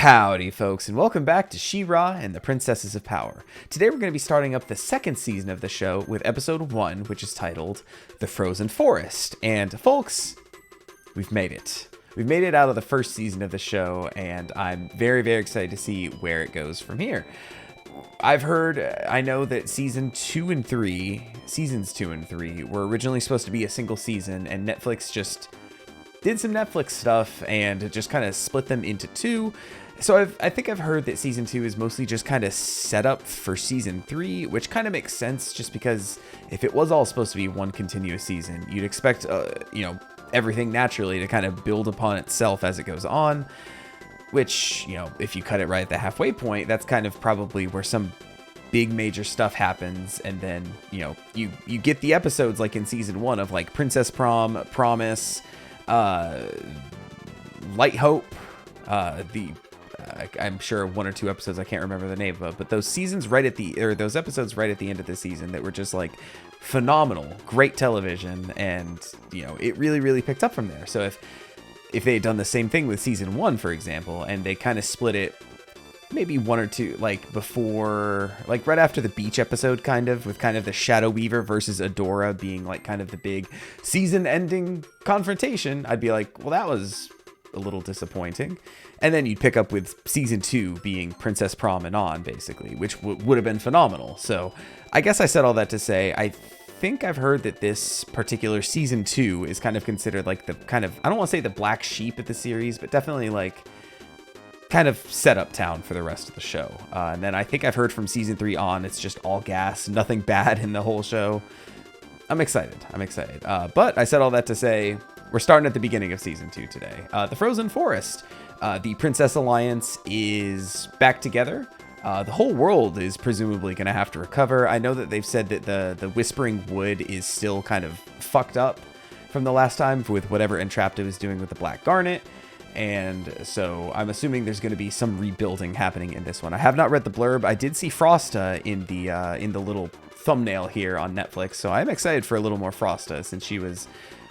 Howdy folks, and welcome back to She-Ra and the Princesses of Power. Today we're going to be starting up the second season of the show with episode 1, which is titled The Frozen Forest. And folks, we've made it. We've made it out of the first season of the show, and I'm very, very excited to see where it goes from here. I know that seasons 2 and 3 were originally supposed to be a single season, and Netflix just did some Netflix stuff and just kind of split them into two. So I think I've heard that season 2 is mostly just kind of set up for season 3, which kind of makes sense just because if it was all supposed to be one continuous season, you'd expect, everything naturally to kind of build upon itself as it goes on, which, if you cut it right at the halfway point, that's kind of probably where some big major stuff happens. And then, you get the episodes like in season 1 of like Princess Prom, Promise, Light Hope, I'm sure 1 or 2 episodes I can't remember the name of, but those episodes right at the end of the season that were just like phenomenal, great television, and it really picked up from there. So if they had done the same thing with season 1, for example, and they kind of split it maybe 1 or 2, like before, like right after the beach episode, kind of with kind of the Shadow Weaver versus Adora being like kind of the big season ending confrontation, I'd be like, well, that was a little disappointing. And then you'd pick up with season 2 being Princess Prom and on, basically, which would have been phenomenal. So I guess I said all that to say, I think I've heard that this particular season 2 is kind of considered like the kind of, I don't want to say the black sheep of the series, but definitely like kind of set up town for the rest of the show. And then I think I've heard from season 3 on, it's just all gas, nothing bad in the whole show. I'm excited. But I said all that to say, we're starting at the beginning of season 2 today. The Frozen Forest. The Princess Alliance is back together. The whole world is presumably going to have to recover. I know that they've said that the Whispering Wood is still kind of fucked up from the last time with whatever Entrapta was doing with the Black Garnet. And so I'm assuming there's going to be some rebuilding happening in this one. I have not read the blurb. I did see Frosta in the little thumbnail here on Netflix. So I'm excited for a little more Frosta since she was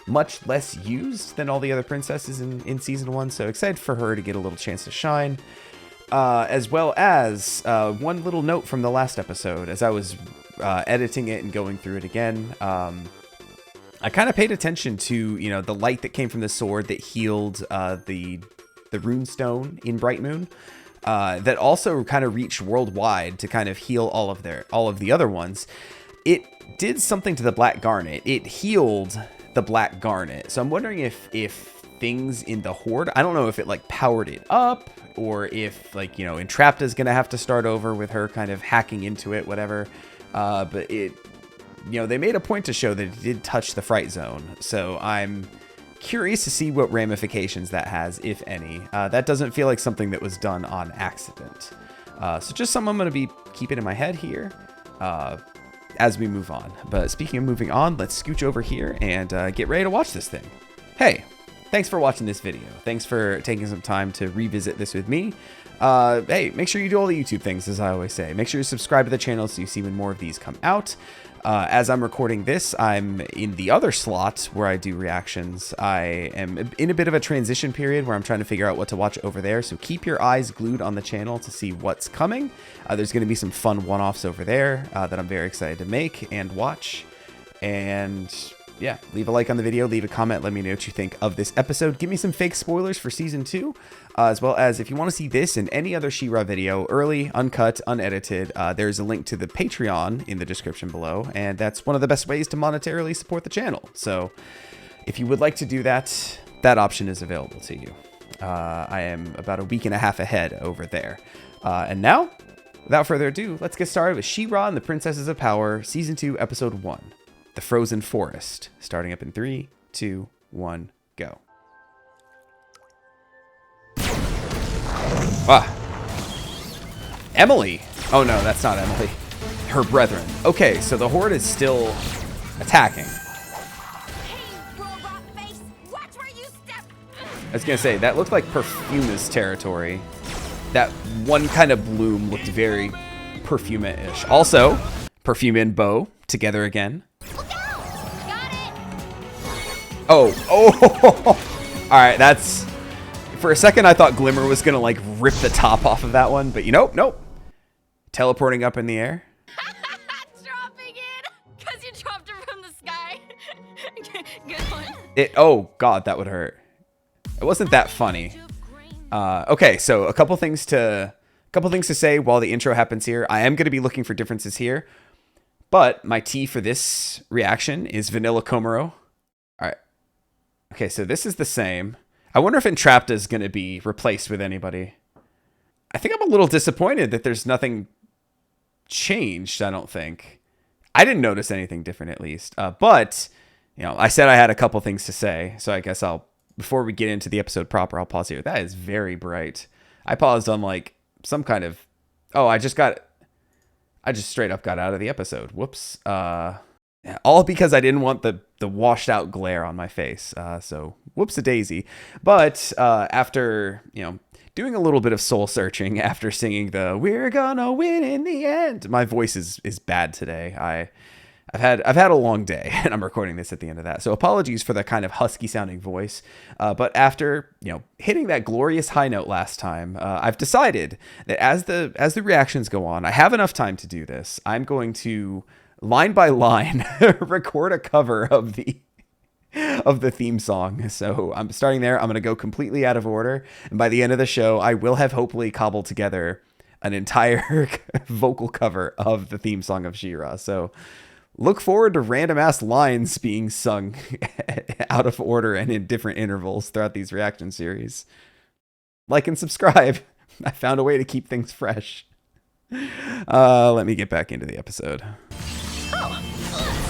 much less used than all the other princesses in season 1. So excited for her to get a little chance to shine. As well as one little note from the last episode. As I was editing it and going through it again, I kind of paid attention to, the light that came from the sword that healed the rune stone in Bright Moon. That also kind of reached worldwide to kind of heal all of the other ones. It did something to the Black Garnet. It healed the Black Garnet. So I'm wondering if things in the Horde, I don't know if it like powered it up or if like, Entrapta's gonna have to start over with her kind of hacking into it, whatever. But it, they made a point to show that it did touch the Fright Zone. So I'm curious to see what ramifications that has, if any. That doesn't feel like something that was done on accident. So just something I'm going to be keeping in my head here as we move on. But speaking of moving on, let's scooch over here and get ready to watch this thing. Hey, thanks for watching this video. Thanks for taking some time to revisit this with me. Hey, make sure you do all the YouTube things, as I always say. Make sure you subscribe to the channel so you see when more of these come out. As I'm recording this, I'm in the other slot where I do reactions. I am in a bit of a transition period where I'm trying to figure out what to watch over there. So keep your eyes glued on the channel to see what's coming. There's going to be some fun one-offs over there that I'm very excited to make and watch. And yeah, leave a like on the video, leave a comment, let me know what you think of this episode. Give me some fake spoilers for season 2, as well as if you want to see this and any other She-Ra video, early, uncut, unedited, there's a link to the Patreon in the description below, and that's one of the best ways to monetarily support the channel. So if you would like to do that, that option is available to you. I am about a week and a half ahead over there. And now, without further ado, let's get started with She-Ra and the Princesses of Power, season 2, episode 1. The Frozen Forest, starting up in 3, 2, 1, go. Emily. Oh no, that's not Emily. Her brethren. Okay, so the Horde is still attacking. I was gonna say, that looked like Perfuma's territory. That one kind of bloom looked very Perfuma-ish. Also, Perfuma and Bo together again. Oh, all right, that's For a second, I thought Glimmer was going to, like, rip the top off of that one. But nope. Teleporting up in the air. Dropping it. Because you dropped it from the sky. Good one. Oh, God, that would hurt. It wasn't that funny. Okay, so a couple things to say while the intro happens here. I am going to be looking for differences here. But my tea for this reaction is Vanilla Komuro. All right. Okay, so this is the same. I wonder if Entrapta is going to be replaced with anybody. I think I'm a little disappointed that there's nothing changed, I don't think. I didn't notice anything different, at least. But, you know, I said I had a couple things to say. So I guess before we get into the episode proper, I'll pause here. That is very bright. I paused on, like, some kind of... Oh, I just straight up got out of the episode. Whoops. All because I didn't want the washed out glare on my face. So whoops-a-daisy. But after, you know, doing a little bit of soul searching after singing the "We're gonna win in the end," my voice is bad today. I've had a long day, and I'm recording this at the end of that. So apologies for the kind of husky sounding voice. But after, you know, hitting that glorious high note last time, I've decided that as the reactions go on, I have enough time to do this. I'm going to line by line record a cover of the theme song. So I'm starting there. I'm going to go completely out of order. And by the end of the show, I will have hopefully cobbled together an entire vocal cover of the theme song of She-Ra. So look forward to random ass lines being sung out of order and in different intervals throughout these reaction series. Like and subscribe. I found a way to keep things fresh. Let me get back into the episode.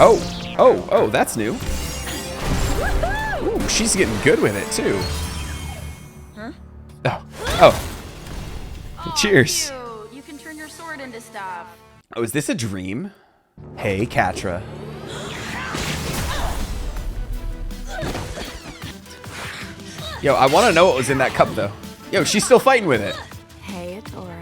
Oh, that's new. Ooh, she's getting good with it too. Huh? Oh. Cheers. Cute. You can turn your sword into stuff. Oh, is this a dream? Hey, Catra. Yo, I want to know what was in that cup though. Yo, she's still fighting with it. Hey, Atora.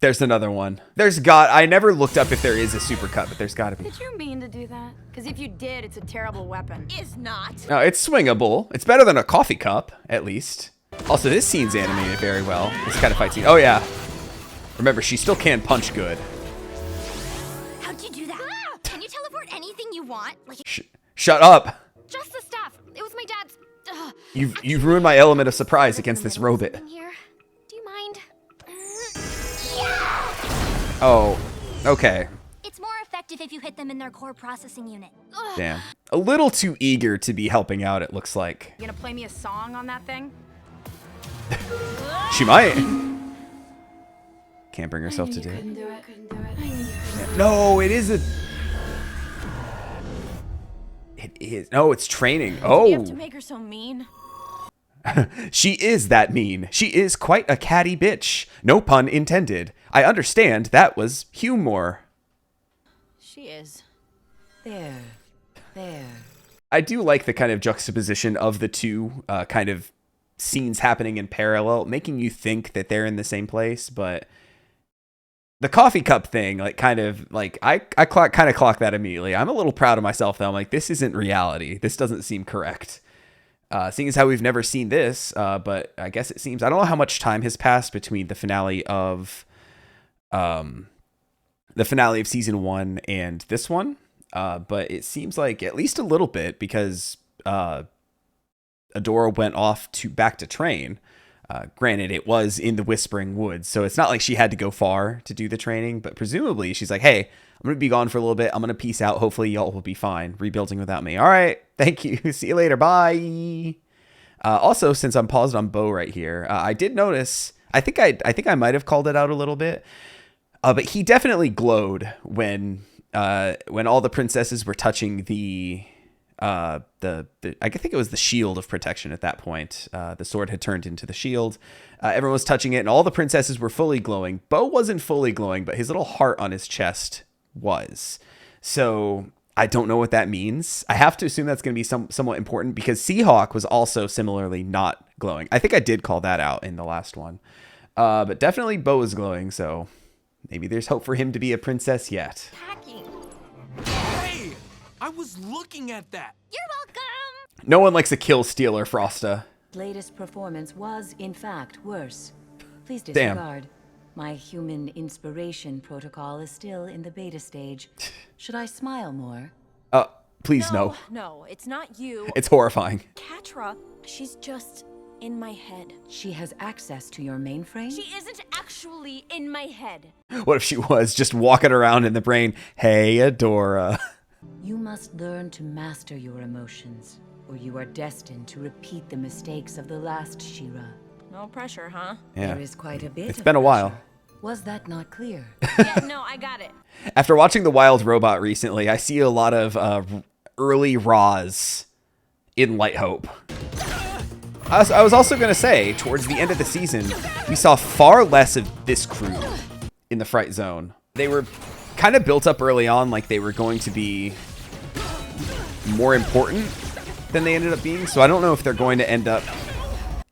There's another one. I never looked up if there is a super cut, but there's gotta be. Did you mean to do that? Because if you did, it's a terrible weapon. Is not. No, it's swingable. It's better than a coffee cup, at least. Also, this scene's animated very well. This kind of fight scene. Oh, yeah. Remember, she still can punch good. How'd you do that? Can you teleport anything you want? Like Shut up. just the stuff. It was my dad's. You've ruined my element of surprise against this robot. Here. Do you mind? Oh, okay. It's more effective if you hit them in their core processing unit. Ugh. Damn. A little too eager to be helping out, it looks like. You gonna play me a song on that thing? She might. Can't bring herself to do it. Yeah. No, it is a... It is. No, it's training. Oh. You have to make her so mean. She is that mean. She is quite a catty bitch. No pun intended. I understand that was humor. She is. There. I do like the kind of juxtaposition of the two kind of scenes happening in parallel, making you think that they're in the same place, but the coffee cup thing, like, kind of, like, I kind of clocked that immediately. I'm a little proud of myself, though. I'm like, this isn't reality. This doesn't seem correct. Seeing as how we've never seen this, but I guess it seems... I don't know how much time has passed between the finale of season 1 and this one, but it seems like at least a little bit, because Adora went off back to train. Granted, it was in the Whispering Woods, so it's not like she had to go far to do the training, but presumably she's like, hey, I'm going to be gone for a little bit. I'm going to peace out. Hopefully y'all will be fine rebuilding without me. All right. Thank you. See you later. Bye. Also, since I'm paused on Bo right here, I did notice, I think I might have called it out a little bit, but he definitely glowed when all the princesses were touching I think it was the shield of protection at that point. The sword had turned into the shield. Everyone was touching it, and all the princesses were fully glowing. Bo wasn't fully glowing, but his little heart on his chest was. So I don't know what that means. I have to assume that's going to be somewhat important, because Seahawk was also similarly not glowing. I think I did call that out in the last one. But definitely Bo was glowing, so maybe there's hope for him to be a princess yet. Hacking. I was looking at that. You're welcome. No one likes a kill stealer, Frosta. latest performance was, in fact, worse. Please Damn. disregard. My human inspiration protocol is still in the beta stage. Should I smile more? Please no. No, it's not you. It's horrifying. Catra, she's just in my head. She has access to your mainframe? She isn't actually in my head. What if she was just walking around in the brain? Hey, Adora. You must learn to master your emotions, or you are destined to repeat the mistakes of the last She-Ra. No pressure, huh? Yeah. There is quite a bit It's of been a while. pressure. Was that not clear? Yeah, no, I got it. After watching The Wild Robot recently, I see a lot of early Raws in Light Hope. I was also going to say, towards the end of the season, we saw far less of this crew in the Fright Zone. They were kind of built up early on like they were going to be more important than they ended up being. So I don't know if they're going to end up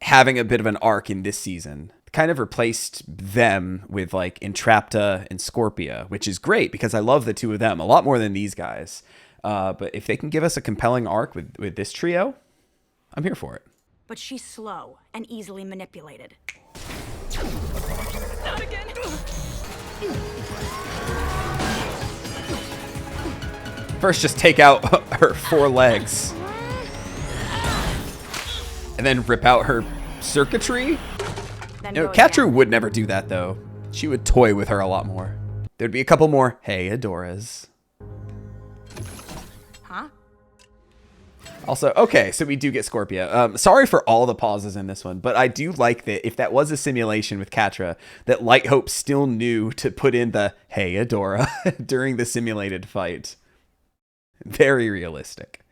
having a bit of an arc in this season. Kind of replaced them with like Entrapta and Scorpia, which is great because I love the two of them a lot more than these guys. But if they can give us a compelling arc with this trio, I'm here for it. But she's slow and easily manipulated. Not again. First, just take out her 4 legs. And then rip out her circuitry? Then You know, go Catra again. would never do that, though. She would toy with her a lot more. There'd be a couple more, hey, Adoras. Huh? Also, okay, so we do get Scorpia. Sorry for all the pauses in this one, but I do like that if that was a simulation with Catra, that Light Hope still knew to put in the, hey, Adora, during the simulated fight. Very realistic.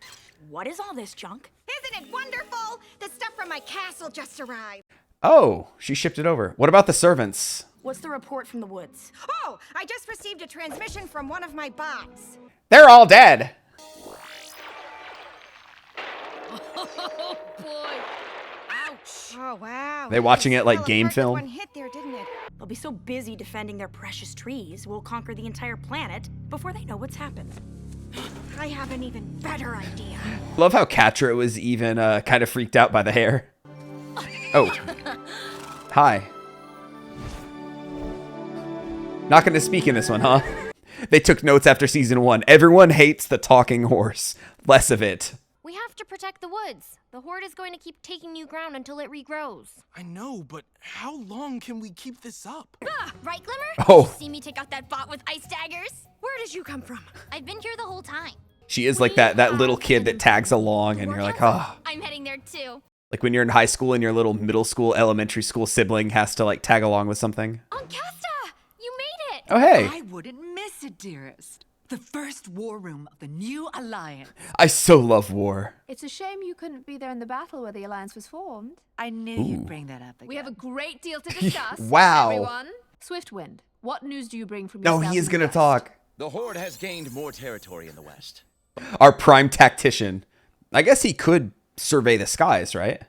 What is all this junk? Isn't it wonderful? The stuff from my castle just arrived. Oh, she shipped it over. What about the servants? What's the report from the woods? Oh, I just received a transmission from one of my bots. They're all dead. Oh boy. Ouch. Oh, wow. They watching it like Fell game apart with film? One hit there, didn't it? They'll be so busy defending their precious trees, we'll conquer the entire planet before they know what's happened. I have an even better idea. Love how Catra was even kind of freaked out by the hair. Oh. Hi. Not going to speak in this one, huh? They took notes after season 1. Everyone hates the talking horse. Less of it. We have to protect the woods. The horde is going to keep taking new ground until it regrows. I know, but how long can we keep this up? Ah, right, Glimmer? Oh. Did you see me take out that bot with ice daggers? Where did you come from? I've been here the whole time. She is like that little kid that tags along and you're like, oh. I'm heading there too. Like when you're in high school and your little middle school, elementary school sibling has to like tag along with something. Ancasta, you made it. Oh, hey. I wouldn't miss it, dearest. The first war room of the new alliance. I so love war. It's a shame you couldn't be there in the battle where the alliance was formed. I knew you'd bring that up again. We have a great deal to discuss. Wow. Everyone. Swiftwind, what news do you bring from No, yourself he is in the going to west? talk. The Horde has gained more territory in the west. Our prime tactician. I guess he could survey the skies, right?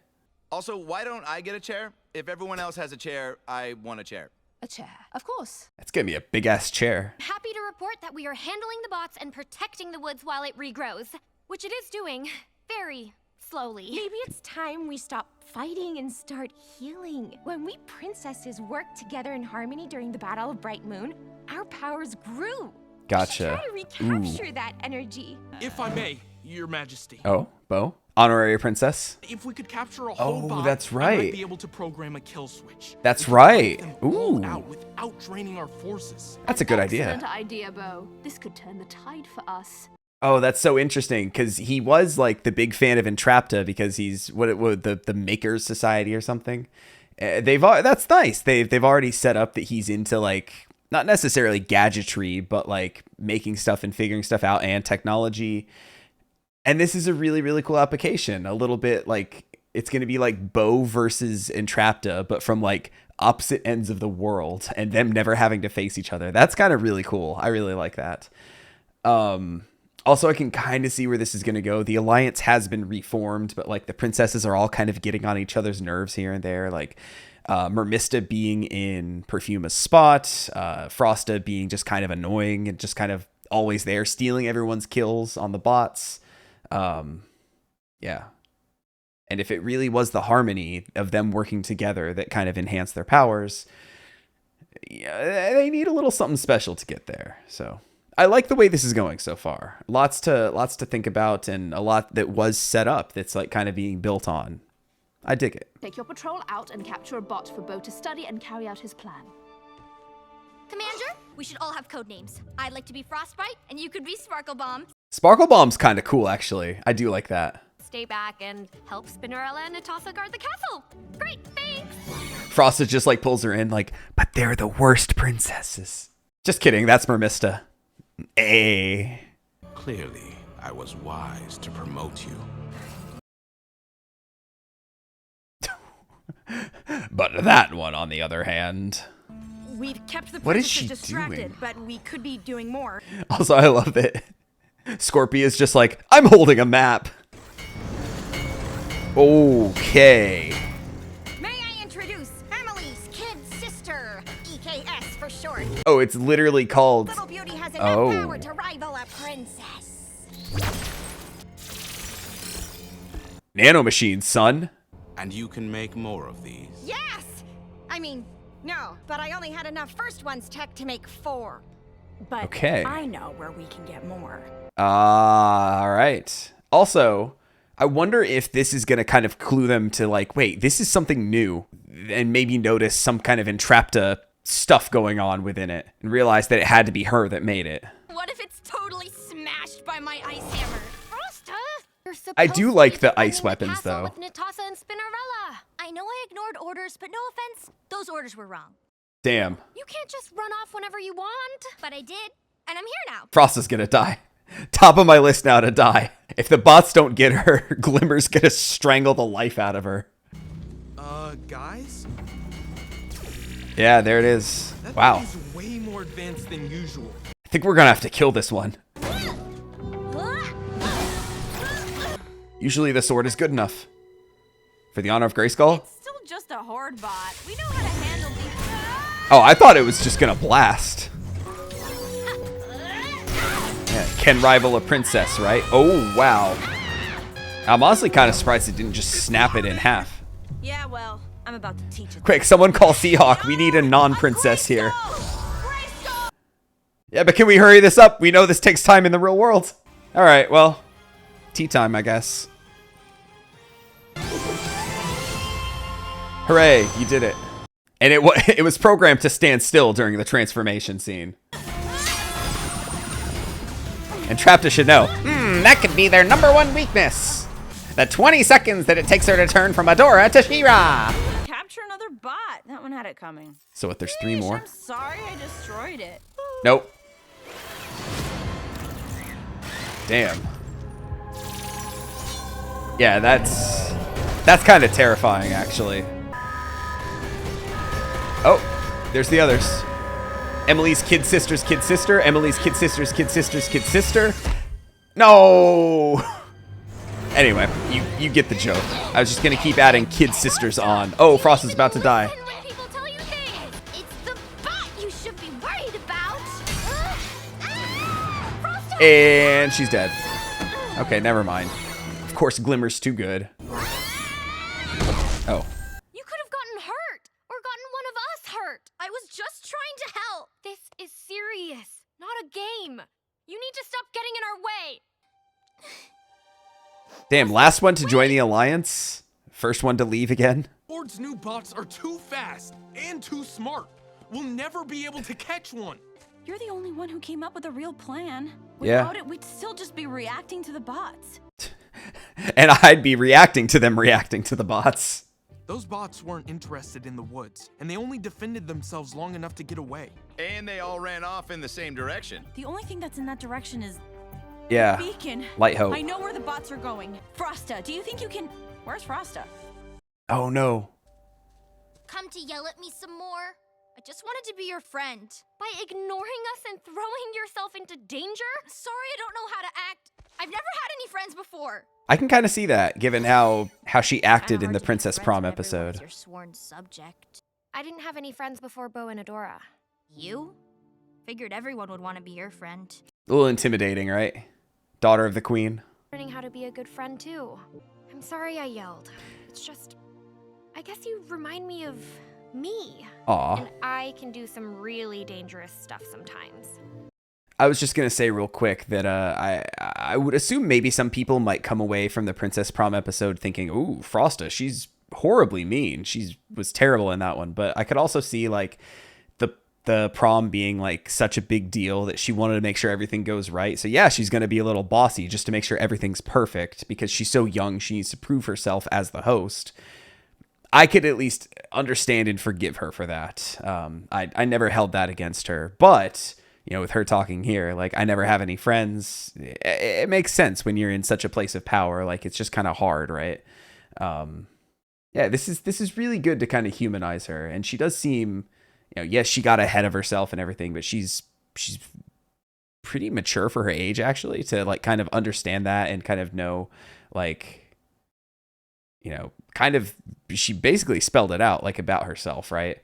Also, why don't I get a chair? If everyone else has a chair, I want a chair. A chair, of course. That's going to be a big ass chair. Happy to report that we are handling the bots and protecting the woods while it regrows, which it is doing very slowly. Maybe it's time we stop fighting and start healing. When we princesses worked together in harmony during the Battle of Bright Moon, our powers grew. Gotcha. We should try to recapture that energy. If I may, Your Majesty. Oh, Bo? Honorary princess? If we could capture a whole Oh, bot, that's I right. might be able to program a kill switch. That's We could right. wipe them all Ooh. out without draining our forces. That's a good idea. Excellent idea, Bo. This could turn the tide for us. Oh, that's so interesting because he was like the big fan of Entrapta because he's the Makers Society or something. That's nice. They've already set up that he's into like not necessarily gadgetry, but like making stuff and figuring stuff out and technology. And this is a really, really cool application. A little bit like it's going to be like Bo versus Entrapta, but from like opposite ends of the world and them never having to face each other. That's kind of really cool. I really like that. Also, I can kind of see where this is going to go. The Alliance has been reformed, but like the princesses are all kind of getting on each other's nerves here and there. Like Mermista being in Perfuma's spot, Frosta being just kind of annoying and just kind of always there, stealing everyone's kills on the bots. Yeah. And if it really was the harmony of them working together that kind of enhanced their powers, yeah, they need a little something special to get there. So I like the way this is going so far. Lots to think about, and a lot that was set up that's like kind of being built on. I dig it. Take your patrol out and capture a bot for Bo to study and carry out his plan. Commander, we should all have code names. I'd like to be Frostbite, and you could be Sparkle Bomb. Sparkle Bomb's kind of cool, actually. I do like that. Stay back and help Spinnerella and Natasa guard the castle. Great, thanks! Frosta just like pulls her in like, but they're the worst princesses. Just kidding, that's Mermista. Hey. Clearly, I was wise to promote you. But that one, on the other hand. We've kept the What is princesses she distracted, doing? but we could be doing more. Also, I love that Scorpia's just like, I'm holding a map. Okay. May I introduce Emily's kid sister, EKS for short. Oh, it's literally called... Little Beauty has enough power to rival a princess. Nanomachine, son. And you can make more of these. Yes! I mean, no, but I only had enough first one's tech to make 4. But Okay. I know where we can get more. All right. Also, I wonder if this is going to kind of clue them to like, wait, this is something new, and maybe notice some kind of Entrapta stuff going on within it and realize that it had to be her that made it. What if it's totally smashed by my ice hammer? Frosta! You're I supposed do to like be the ice defending weapons, castle though. With Natasa and Spinnerella. I know I ignored orders, but no offense, those orders were wrong. Damn. You can't just run off whenever you want. But I did, and I'm here now. Frosta's going to die. Top of my list now to die. If the bots don't get her, Glimmer's going to strangle the life out of her. Guys? Yeah, there it is. That Wow. thing is way more advanced than usual. I think we're going to have to kill this one. Usually the sword is good enough. For the honor of Grayskull? It's still just a horde bot. We know how to handle these. Oh, I thought it was just going to blast. Yeah, can rival a princess, right? Oh, wow. I'm honestly kind of surprised it didn't just snap it in half. Yeah, well, I'm about to teach it. Quick, someone call Seahawk. We need a non-princess here. Yeah, but can we hurry this up? We know this takes time in the real world. All right, well, tea time, I guess. Hooray, you did it. And it was programmed to stand still during the transformation scene. And Entrapta should know. That could be their #1 weakness. The 20 seconds that it takes her to turn from Adora to She-Ra. Capture another bot. That one had it coming. So what, there's 3 more? I'm sorry I destroyed it. Nope. Damn. Yeah, that's kind of terrifying, actually. Oh, there's the others. Emily's kid sister's kid sister. Emily's kid sister's kid sister's kid sister. No. Anyway, you get the joke. I was just gonna keep adding kid sisters on. Oh, Frost is about to die. When people tell you things, it's the bot you should be worried about. Frosta! And she's dead. Okay, never mind. Of course, Glimmer's too good. Oh. You could have gotten hurt, or gotten one of us hurt. I was just trying to help. This is serious, not a game. You need to stop getting in our way. Damn, last one to join the Alliance. First one to leave again. Hord's new bots are too fast and too smart. We'll never be able to catch one. You're the only one who came up with a real plan. Yeah. Without it, we'd still just be reacting to the bots. And I'd be reacting to them reacting to the bots. Those bots weren't interested in the woods, and they only defended themselves long enough to get away. And they all ran off in the same direction. The only thing that's in that direction is Yeah. beacon. Light hope. I know where the bots are going. Frosta, do you think you can... Where's Frosta? Oh no. Come to yell at me some more? I just wanted to be your friend. By ignoring us and throwing yourself into danger? Sorry, I don't know how to act. I've never had any friends before. I can kind of see that, given how she acted in the Princess Prom episode. Your sworn subject. I didn't have any friends before Bo and Adora. You? Figured everyone would want to be your friend. A little intimidating, right? Daughter of the Queen. Learning how to be a good friend too. I'm sorry I yelled. It's just, I guess you remind me of me. Aw. And I can do some really dangerous stuff sometimes. I was just gonna say real quick that I would assume maybe some people might come away from the Princess Prom episode thinking, ooh, Frosta, she's horribly mean. She was terrible in that one. But I could also see like the prom being like such a big deal that she wanted to make sure everything goes right. So yeah, she's gonna be a little bossy just to make sure everything's perfect because she's so young. She needs to prove herself as the host. I could at least understand and forgive her for that. I never held that against her, but you know, with her talking here, like I never have any friends. It makes sense when you're in such a place of power. Like it's just kind of hard, right? Yeah, this is really good to kind of humanize her, and she does seem, you know, yes, she got ahead of herself and everything, but she's pretty mature for her age actually to like kind of understand that and kind of know, like, you know, kind of she basically spelled it out like about herself, right?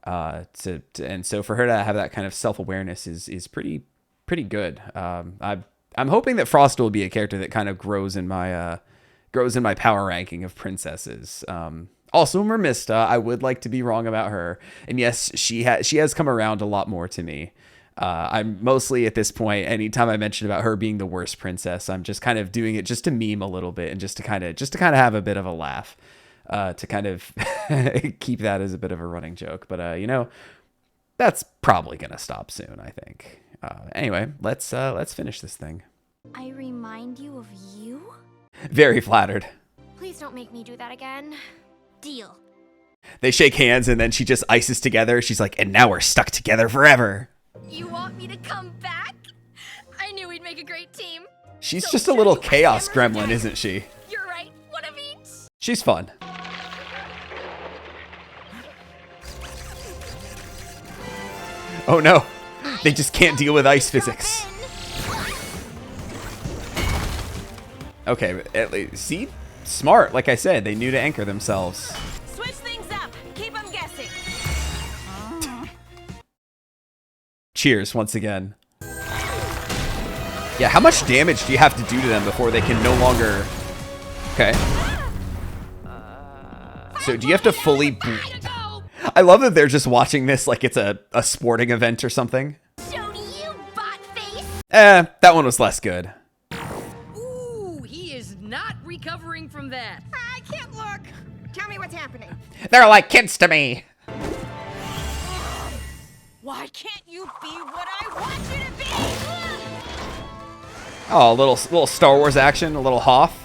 And so for her to have that kind of self-awareness is pretty good. I'm hoping that Frosta will be a character that kind of grows in my power ranking of princesses. Also Mermista, I would like to be wrong about her, and yes, she has come around a lot more to me. I'm mostly at this point, anytime I mention about her being the worst princess, I'm just kind of doing it just to meme a little bit and just to kind of have a bit of a laugh. To kind of keep that as a bit of a running joke. But, you know, that's probably going to stop soon, I think. Anyway, let's finish this thing. I remind you of you? Very flattered. Please don't make me do that again. Deal. They shake hands and then she just ices together. She's like, and now we're stuck together forever. You want me to come back? I knew we'd make a great team. She's just a little chaos gremlin, isn't she? You're right. One of each. She's fun. Oh no, they just can't deal with ice physics. Okay, but at least, see? Smart, like I said, they knew to anchor themselves. Switch things up. Keep them guessing. Cheers, once again. Yeah, how much damage do you have to do to them before they can no longer... Okay. So do you have to fully... I love that they're just watching this like it's a sporting event or something. Show to you, bot face. That one was less good. Ooh, he is not recovering from that. I can't look. Tell me what's happening. They're like kids to me. Why can't you be what I want you to be? Oh, a little Star Wars action, a little Hoth.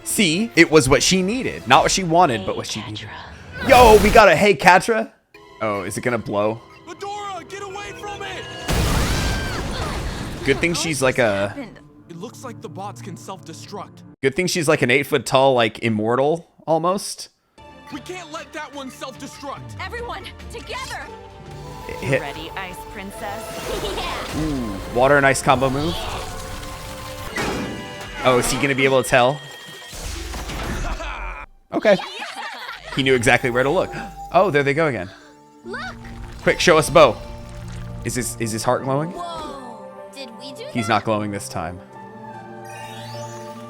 See, it was what she needed. Not what she wanted, but what she needed. Yo, we got a hey, Catra. Oh, is it gonna blow? Adora, get away from it! Good thing she's like a... It looks like the bots can self-destruct. Good thing she's like an 8-foot tall, like, immortal, almost. We can't let that one self-destruct. Everyone, together. Hit. Ready, Ice Princess? Yeah. Ooh, water and ice combo move. Oh, is he gonna be able to tell? Okay. He knew exactly where to look. Oh, there they go again. Look. Quick, show us Bo. Is his heart glowing? Whoa. Did we do He's not glowing this time.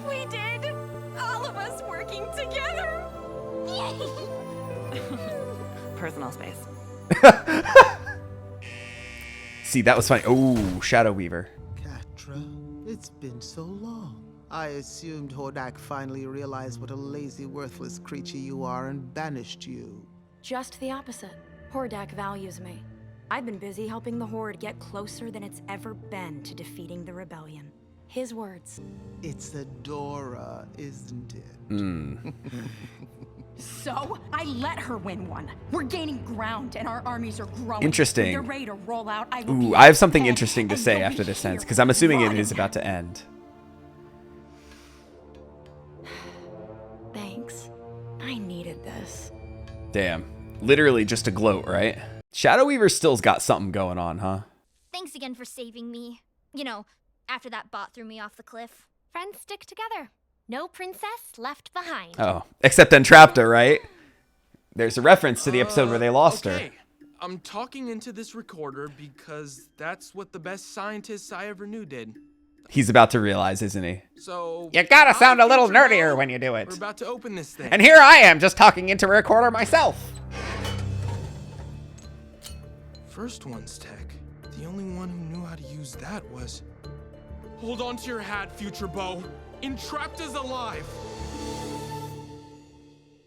We did. All of us working together. Personal space. See, that was funny. Oh, Shadow Weaver. Catra, it's been so long. I assumed Hordak finally realized what a lazy, worthless creature you are and banished you. Just the opposite. Hordak values me. I've been busy helping the Horde get closer than it's ever been to defeating the rebellion. His words. It's Adora, isn't it? So, I let her win one. We're gaining ground and our armies are growing. Interesting. When they're ready to roll out, I will Ooh, be I have something ahead, interesting to and say you'll after be this here ends, because I'm assuming it running. is about to end. Thanks. I needed this. Damn. Literally just a gloat, right? Shadow Weaver still's got something going on, huh? Thanks again for saving me. You know, after that bot threw me off the cliff. Friends stick together. No princess left behind. Oh, except Entrapta, right? There's a reference to the episode where they lost her. I'm talking into this recorder because that's what the best scientists I ever knew did. He's about to realize, isn't he? So You gotta sound a little Future nerdier Bo, when you do it. We're about to open this thing. And here I am, just talking into a recorder myself. First one's tech. The only one who knew how to use that was... Hold on to your hat, Future Bo. Entrapped is alive.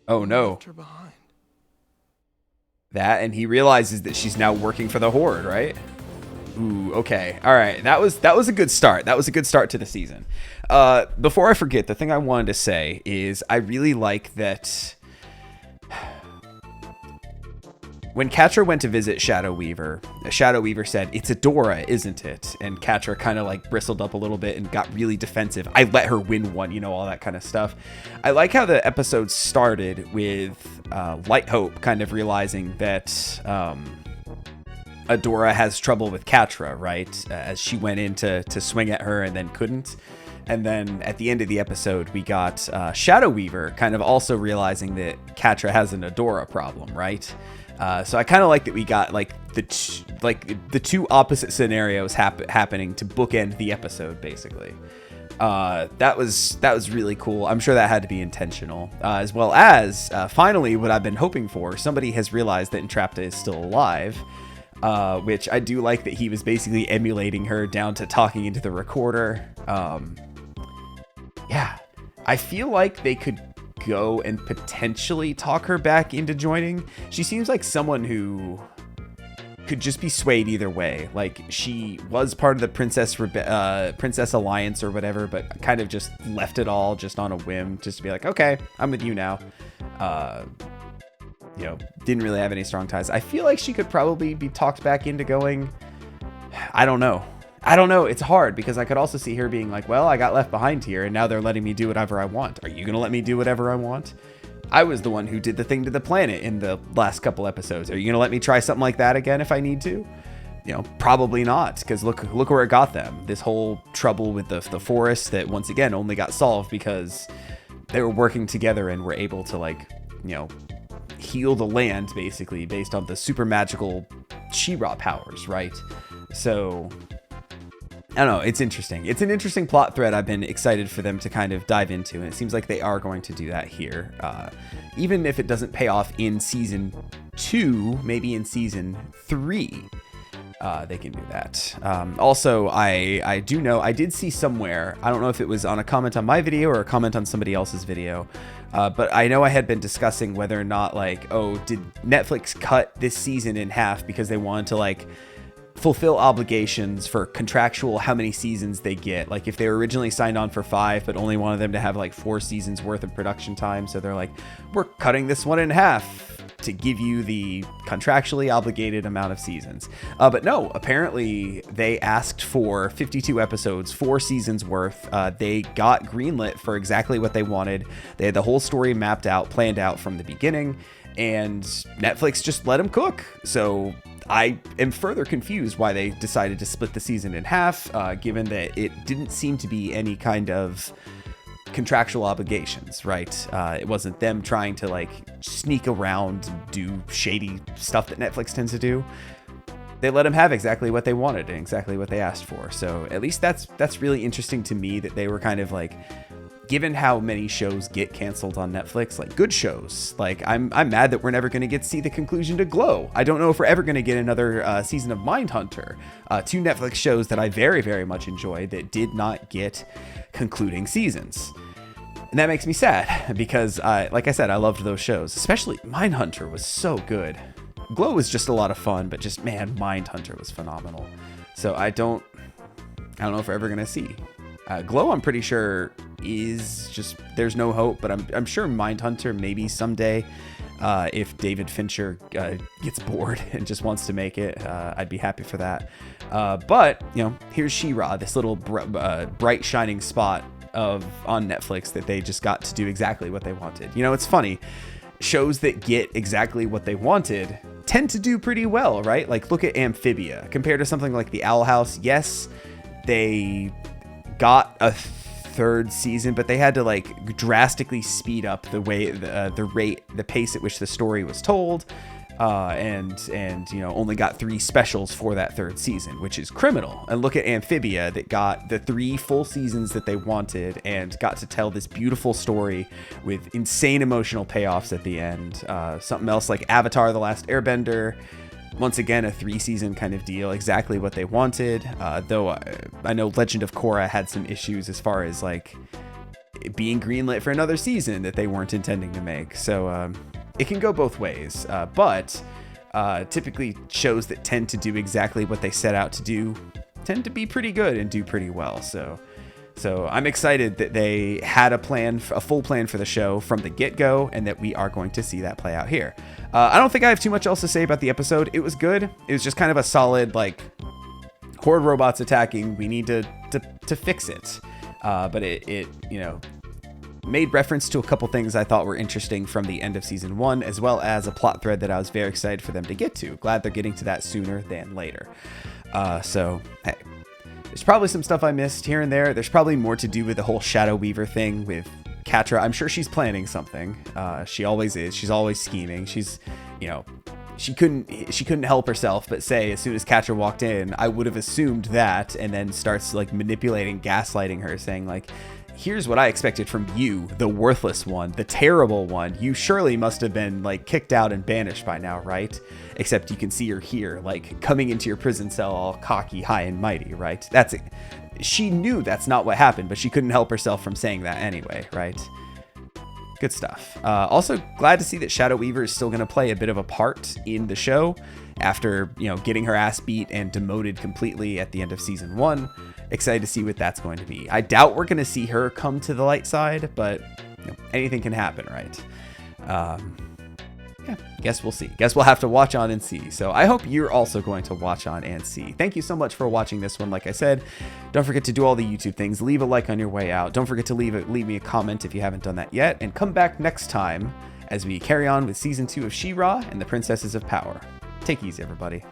Oh no. Left her behind. That, and he realizes that she's now working for the Horde, right? Ooh, okay. All right. That was a good start. That was a good start to the season. Before I forget, the thing I wanted to say is I really like that when Catra went to visit Shadow Weaver said, "It's Adora, isn't it?" And Catra kind of like bristled up a little bit and got really defensive. I let her win one, you know, all that kind of stuff. I like how the episode started with Light Hope kind of realizing that Adora has trouble with Catra, right? As she went in to swing at her and then couldn't. And then at the end of the episode, we got Shadow Weaver kind of also realizing that Catra has an Adora problem, right? So I kind of like that we got like the two opposite scenarios happening to bookend the episode, basically. That was really cool. I'm sure that had to be intentional, as well as finally what I've been hoping for. Somebody has realized that Entrapta is still alive. Which I do like that he was basically emulating her down to talking into the recorder. Yeah, I feel like they could go and potentially talk her back into joining. She seems like someone who could just be swayed either way. Like, she was part of the Princess Alliance or whatever, but kind of just left it all just on a whim, just to be like, okay, I'm with you now. You know, didn't really have any strong ties. I feel like she could probably be talked back into going. I don't know. It's hard because I could also see her being like, well, I got left behind here and now they're letting me do whatever I want. Are you going to let me do whatever I want? I was the one who did the thing to the planet in the last couple episodes. Are you going to let me try something like that again if I need to? You know, probably not, because look where it got them. This whole trouble with the forest that once again only got solved because they were working together and were able to, like, you know, heal the land basically based on the super magical She-Ra powers, right? So I don't know, it's interesting. It's an interesting plot thread I've been excited for them to kind of dive into, and it seems like they are going to do that here. Even if it doesn't pay off in season 2, maybe in season 3, they can do that. Also, I do know, I did see somewhere, I don't know if it was on a comment on my video or a comment on somebody else's video, but I know I had been discussing whether or not, like, oh, did Netflix cut this season in half because they wanted to, like, fulfill obligations for contractual how many seasons they get. Like, if they were originally signed on for 5 but only wanted them to have like 4 seasons worth of production time, so they're like, we're cutting this one in half to give you the contractually obligated amount of seasons. But no, apparently they asked for 52 episodes, 4 seasons worth. They got greenlit for exactly what they wanted. They had the whole story mapped out, planned out from the beginning, and Netflix just let them cook. So I am further confused why they decided to split the season in half, given that it didn't seem to be any kind of contractual obligations, right? It wasn't them trying to, like, sneak around and do shady stuff that Netflix tends to do. They let them have exactly what they wanted and exactly what they asked for. So at least that's really interesting to me, that they were kind of like, given how many shows get canceled on Netflix, like good shows, like I'm mad that we're never going to get to see the conclusion to Glow. I don't know if we're ever going to get another season of Mindhunter. 2 Netflix shows that I very, very much enjoy that did not get concluding seasons. And that makes me sad because, like I said, I loved those shows. Especially Mindhunter was so good. Glow was just a lot of fun, but just, man, Mindhunter was phenomenal. So I don't know if we're ever going to see. Glow, I'm pretty sure, is just, there's no hope, but I'm sure Mindhunter maybe someday, if David Fincher gets bored and just wants to make it, I'd be happy for that. But, you know, here's She-Ra, this little bright shining spot on Netflix that they just got to do exactly what they wanted. You know, it's funny, shows that get exactly what they wanted tend to do pretty well, right? Like, look at Amphibia compared to something like The Owl House. Yes, they got a 3rd season, but they had to, like, drastically speed up the way the pace at which the story was told. and you know, only got 3 specials for that 3rd season, which is criminal. And look at Amphibia, that got the 3 full seasons that they wanted and got to tell this beautiful story with insane emotional payoffs at the end. Something else like Avatar: The Last Airbender, once again a 3-season kind of deal, exactly what they wanted. Though I know Legend of Korra had some issues as far as like it being greenlit for another season that they weren't intending to make. So it can go both ways, but typically shows that tend to do exactly what they set out to do tend to be pretty good and do pretty well. So I'm excited that they had a full plan for the show from the get-go, and that we are going to see that play out here. I don't think I have too much else to say about the episode. It was good. It was just kind of a solid, like, horde robots attacking. We need to fix it. But it you know, made reference to a couple things I thought were interesting from the end of season 1, as well as a plot thread that I was very excited for them to get to. Glad they're getting to that sooner than later. So, hey, there's probably some stuff I missed here and there. There's probably more to do with the whole Shadow Weaver thing with Catra. I'm sure she's planning something. She always is. She's always scheming. She's, you know, she couldn't help herself but say, as soon as Catra walked in, I would have assumed that, and then starts like manipulating, gaslighting her, saying like, here's what I expected from you, the worthless one, the terrible one. You surely must have been like kicked out and banished by now, right? Except you can see her here, like coming into your prison cell all cocky, high and mighty, right? That's it. She knew that's not what happened, but she couldn't help herself from saying that anyway, right? Good stuff. Also glad to see that Shadow Weaver is still going to play a bit of a part in the show after, you know, getting her ass beat and demoted completely at the end of season 1. Excited to see what that's going to be. I doubt we're going to see her come to the light side, but you know, anything can happen, right? Yeah, guess we'll see. Guess we'll have to watch on and see. So I hope you're also going to watch on and see. Thank you so much for watching this one. Like I said, don't forget to do all the YouTube things. Leave a like on your way out. Don't forget to leave me a comment if you haven't done that yet. And come back next time as we carry on with Season 2 of She-Ra and the Princesses of Power. Take it easy, everybody.